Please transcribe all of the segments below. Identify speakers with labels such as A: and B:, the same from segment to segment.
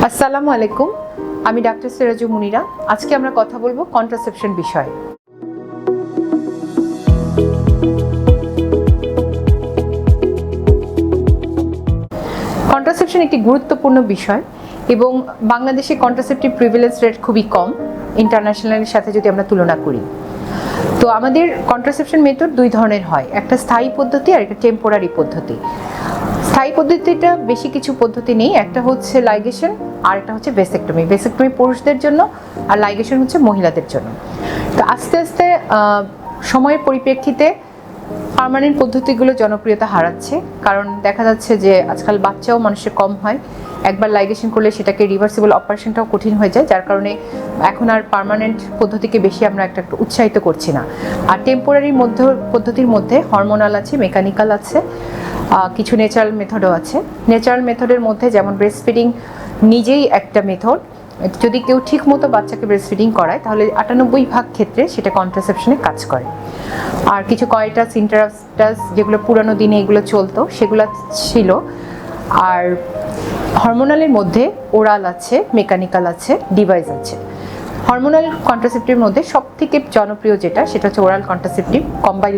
A: আসসালামু আলাইকুম, আমি ডাক্তার সিরাজু মুনিরা। আজকে আমরা কথা বলবো কন্ট্রাসেপশন বিষয়ে। কন্ট্রাসেপশন একটি গুরুত্বপূর্ণ বিষয় এবং বাংলাদেশে কন্ট্রাসেপটিভ প্রিভিলেন্স রেট খুবই কম ইন্টারন্যাশনালের সাথে যদি আমরা তুলনা করি। তো আমাদের কন্ট্রাসেপশন মেথড দুই ধরনের হয়, একটা স্থায়ী পদ্ধতি আর একটা টেম্পোরারি পদ্ধতি। স্থায়ী পদ্ধতিটা বেশি কিছু পদ্ধতি নেই, একটা হচ্ছে লাইগেশন আর একটা হচ্ছে ভেসেক্টমি। ভেসেক্টমি পুরুষদের জন্য আর লাইগেশন হচ্ছে মহিলাদের জন্য। তো আস্তে আস্তে সময়ের পরিপ্রেক্ষিতে পার্মানেন্ট পদ্ধতিগুলো জনপ্রিয়তা হারাচ্ছে, কারণ দেখা যাচ্ছে যে আজকাল বাচ্চাও মানুষের কম হয়। একবার লাইগেশন করলে সেটাকে রিভার্সিবল অপারেশনটাও কঠিন হয়ে যায়, যার কারণে এখন আর পার্মানেন্ট পদ্ধতিকে বেশি আমরা একটা উৎসাহিত করছি না। আর টেম্পোরারি পদ্ধতির মধ্যে হরমোনাল আছে, মেকানিক্যাল আছে, কিছু ন্যাচারাল মেথডও আছে। ন্যাচারাল মেথডের মধ্যে যেমন ব্রেস্ট ফিডিং নিজেই একটা মেথড। যদি কেউ ঠিক মতো বাচ্চাকে ব্রেস্ট ফিডিং করায় তাহলে 98% ক্ষেত্রে সেটা কন্ট্রাসেপশনে কাজ করে। আর কিছু কয়টাস ইন্টারাস্টাস যেগুলো পুরানো দিনে এগুলো চলতো সেগুলো ছিল। আর হরমোনালের মধ্যে ওরাল আছে, মেকানিক্যাল আছে, ডিভাইস আছে। হরমোনাল কন্ট্রাসেপটিভের মধ্যে সবথেকে জনপ্রিয় যেটা সেটা হচ্ছে ওরাল কন্ট্রাসেপটিভ কম্বাইন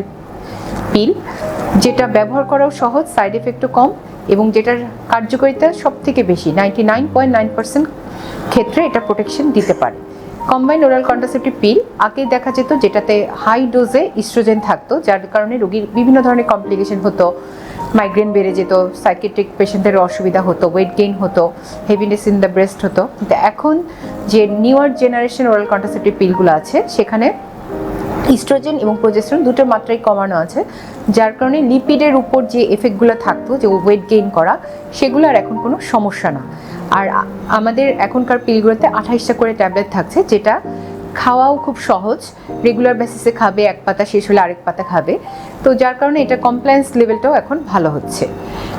A: পিল, যেটা ব্যবহার করাও সহজ, সাইড এফেক্টও কম এবং যেটার কার্যকারিতা সবথেকে বেশি, 99.9% ক্ষেত্রে এটা প্রোটেকশন দিতে পারে। কম্বাইন্ড ওরাল কন্ট্রাসেপটিভ পিল আগে দেখা যেত যেটাতে হাই ডোজে ইস্ট্রোজেন থাকতো, যার কারণে রোগীর বিভিন্ন ধরনের কমপ্লিকেশন হতো, মাইগ্রেন বেড়ে যেত, সাইকিয়াট্রিক পেশেন্টের অসুবিধা হতো, ওয়েট গেইন হতো, হেভিনেস ইন দ্য ব্রেস্ট হতো। কিন্তু এখন যে নিউয়ার জেনারেশন ওরাল কন্ট্রাসেপটিভ পিলগুলো আছে সেখানে ইস্ট্রোজেন এবং প্রোজেস্টেরন দুটোর মাত্রাই কমানো আছে, যার কারণে লিপিডের উপর যে এফেক্টগুলো থাকতো, যে ওয়েট গেইন করা, সেগুলো আর এখন কোনো সমস্যা না। আর আমাদের এখনকার পিলগুলোতে 28টা করে ট্যাবলেট থাকছে, যেটা খাওয়াও খুব সহজ, রেগুলার বেসিসে খাবে, এক পাতা শেষ হলে আরেক পাতা খাবে। তো যার কারণে এটা কমপ্লায়েন্স লেভেলটাও এখন ভালো হচ্ছে।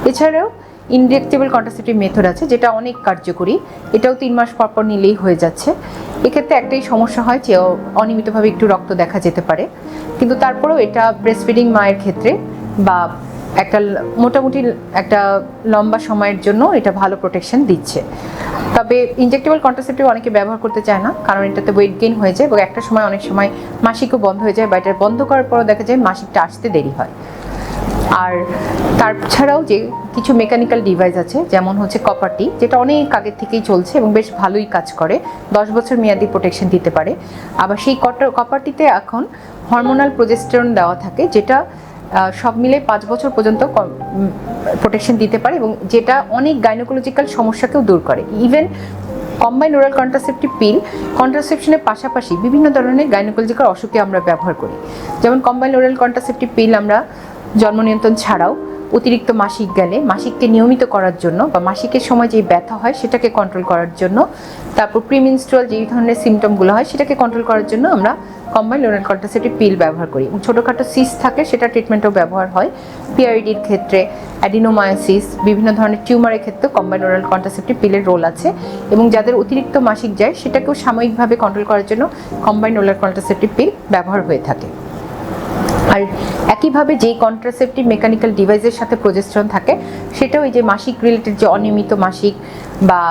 A: এছাড়াও ইনজেক্টেবল কন্ট্রাসেপটিভ মেথড আছে যেটা অনেক কার্যকরী, এটাও 3 মাস পর পর নিলেই হয়ে যাচ্ছে। এক্ষেত্রে একটাই সমস্যা হয় যে অনিয়মিতভাবে একটু রক্ত দেখা যেতে পারে, কিন্তু তারপরেও এটা ব্রেস্ট ফিডিং মায়ের ক্ষেত্রে বা একটা মোটামুটি একটা লম্বা সময়ের জন্য এটা ভালো প্রোটেকশন দিচ্ছে। তবে ইনজেক্টেবল কন্ট্রাসেপটিভ অনেকে ব্যবহার করতে চায় না, কারণ এটাতে ওয়েট গেইন হয়ে যায় এবং একটা সময় অনেক সময় মাসিকও বন্ধ হয়ে যায়, বা এটা বন্ধ করার পরও দেখা যায় মাসিকটা আসতে দেরি হয়। আর তাছাড়াও যে কিছু মেকানিক্যাল ডিভাইস আছে, যেমন হচ্ছে কপারটি, যেটা অনেক আগের থেকেই চলছে এবং বেশ ভালোই কাজ করে, 10 বছর মেয়াদি প্রোটেকশন দিতে পারে। আবার সেই কপারটিতে এখন হরমোনাল প্রোজেস্টেরন দেওয়া থাকে, যেটা সব মিলে 5 বছর পর্যন্ত প্রোটেকশন দিতে পারে এবং যেটা অনেক গাইনোকোলজিক্যাল সমস্যাকেও দূর করে। Even combined oral contraceptive pill কন্ট্রাসেপশনের পাশাপাশি বিভিন্ন ধরনের গাইনোকোলজিক্যাল অসুখে আমরা ব্যবহার করি। যেমন কম্বাইন্ড ওরাল কন্ট্রাসেপটিভ পিল আমরা জন্ম নিয়ন্ত্রণ ছাড়াও অতিরিক্ত মাসিক গেলে মাসিককে নিয়মিত করার জন্য, বা মাসিকের সময় যেই ব্যথা হয় সেটাকে কন্ট্রোল করার জন্য, তারপর প্রিমেনস্ট্রুয়াল যেই ধরনের সিমটমগুলো হয় সেটাকে কন্ট্রোল করার জন্য আমরা কম্বাইন্ড ওরাল কন্ট্রাসেপটিভ পিল ব্যবহার করি। ছোটোখাটো সিস থাকে সেটা ট্রিটমেন্টও ব্যবহার হয়। পিআইডির ক্ষেত্রে, অ্যাডিনোমায়োসিস, বিভিন্ন ধরনের টিউমারের ক্ষেত্রে কম্বাইন্ড ওরাল কন্ট্রাসেপটিভ পিলের রোল আছে এবং যাদের অতিরিক্ত মাসিক যায় সেটাকেও সাময়িকভাবে কন্ট্রোল করার জন্য কম্বাইন্ড ওরাল কন্ট্রাসেপটিভ পিল ব্যবহার হয়ে থাকে। আর একইভাবে যেই কন্ট্রাসেপটিভ মেকানিক্যাল ডিভাইসের সাথে প্রোজেস্টেরন থাকে সেটাও এই যে মাসিক রিলেটেড যে অনিয়মিত মাসিক বা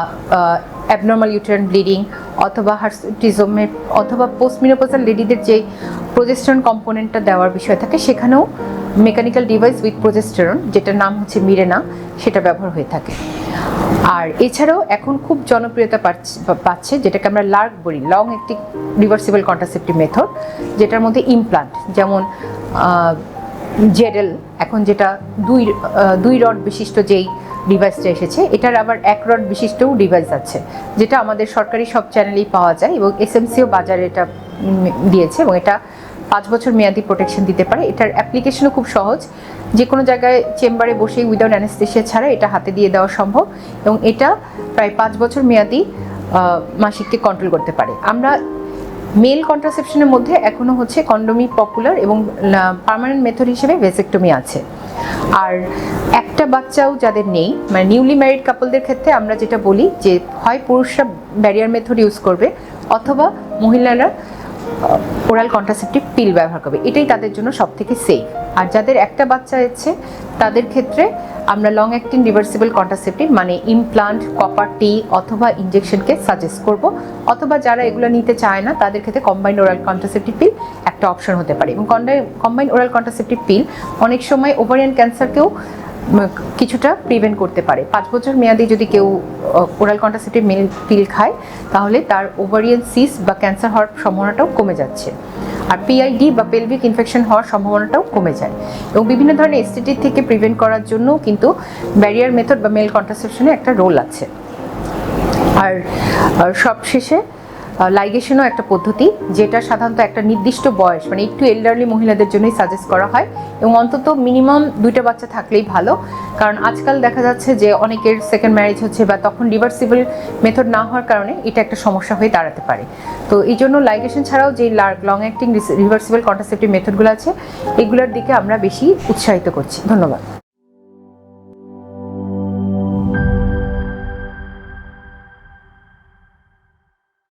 A: অ্যাবনর্মাল ইউটেরাইন ব্লিডিং অথবা হার্সুটিজমের অথবা পোস্টমেনোপজাল লেডিদের যে প্রোজেস্টেরন কম্পোনেন্টটা দেওয়ার বিষয় থাকে, সেখানেও মেকানিক্যাল ডিভাইস উইথ প্রোজেস্টেরন, যেটার নাম হচ্ছে মিরেনা, সেটা ব্যবহার হয়ে থাকে। আর এছাড়াও এখন খুব জনপ্রিয়তা পাচ্ছে যেটাকে আমরা লার্ক বলি, long acting reversible contraceptive method, যেটার মধ্যে ইমপ্লান্ট, যেমন জেডেল এখন যেটা দুই রড বিশিষ্ট যেই ডিভাইসটা এসেছে, এটার আবার 1 রড বিশিষ্টও ডিভাইস আছে, যেটা আমাদের সরকারি সব চ্যানেলেই পাওয়া যায় এবং এসএমসিও বাজারে এটা দিয়েছে এবং এটা 5 বছর মেয়াদি প্রোটেকশন দিতে পারে। এটার অ্যাপ্লিকেশনও খুব সহজ, যে কোনো জায়গায় চেম্বারে বসেই উইদাউট অ্যানেস্থেসিয়া ছাড়া এটা হাতে দিয়ে দেওয়া সম্ভব এবং এটা প্রায় 5 বছর মেয়াদি মাসিককে কন্ট্রোল করতে পারে। আমরা মেল কন্ট্রাসেপশনের মধ্যে এখনও হচ্ছে কন্ডোমি পপুলার এবং পার্মানেন্ট মেথড হিসেবে ভেসেক্টমি আছে। আর একটা বাচ্চাও যাদের নেই, মানে নিউলি ম্যারিড কাপলদের ক্ষেত্রে আমরা যেটা বলি যে হয় পুরুষরা ব্যারিয়ার মেথড ইউজ করবে অথবা মহিলারা ওরাল কন্ট্রাসেপটিভ পিল ব্যবহার করবে, এটাই তাদের জন্য সব থেকে সেফ। আর যাদের একটা বাচ্চা আছে তাদের ক্ষেত্রে আমরা লং অ্যাক্টিং রিভার্সিবল কন্ট্রাসেপটিভ মানে ইমপ্লান্ট, কপার টি অথবা ইনজেকশনকে সাজেস্ট করব, অথবা যারা এগুলো নিতে চায় না তাদের ক্ষেত্রে কম্বাইন্ড ওরাল কন্ট্রাসেপটিভ পিল একটা অপশন হতে পারে। এবং কম্বাইন্ড ওরাল কন্ট্রাসেপটিভ পিল অনেক সময় ওভারিয়ান ক্যান্সারকেও কিছুটা প্রিভেন্ট করতে পারে। 5 বছর মেয়াদি যদি কেউ ওরাল কন্ট্রাসেপটিভ পিল খায় তাহলে তার ওভারিয়ান সিস্ট বা ক্যান্সার হওয়ার সম্ভাবনাটাও কমে যাচ্ছে, আর পিআইডি বা পেলভিক ইনফেকশন হওয়ার সম্ভাবনাটাও কমে যায়। এবং বিভিন্ন ধরনের এসটিডি থেকে প্রিভেন্ট করার জন্য কিন্তু ব্যারিয়ার মেথড বা মেল কন্ট্রাসেপশনে একটা রোল আছে। আর সবশেষে লাইগেশনও একটা পদ্ধতি, যেটা সাধারণত একটা নির্দিষ্ট বয়স মানে একটু এল্ডারলি মহিলাদের জন্যই সাজেস্ট করা হয়, এবং অন্তত মিনিমাম 2টা বাচ্চা থাকলেই ভালো। কারণ আজকাল দেখা যাচ্ছে যে অনেকের সেকেন্ড ম্যারেজ হচ্ছে বা তখন রিভার্সিবল মেথড না হওয়ার কারণে এটা একটা সমস্যা হয়ে দাঁড়াতে পারে। তো এই জন্য লাইগেশন ছাড়াও যে লং অ্যাক্টিং রিভার্সিবল কন্ট্রাসেপটিভ মেথডগুলো আছে এগুলোর দিকে আমরা বেশি উৎসাহিত করছি। ধন্যবাদ।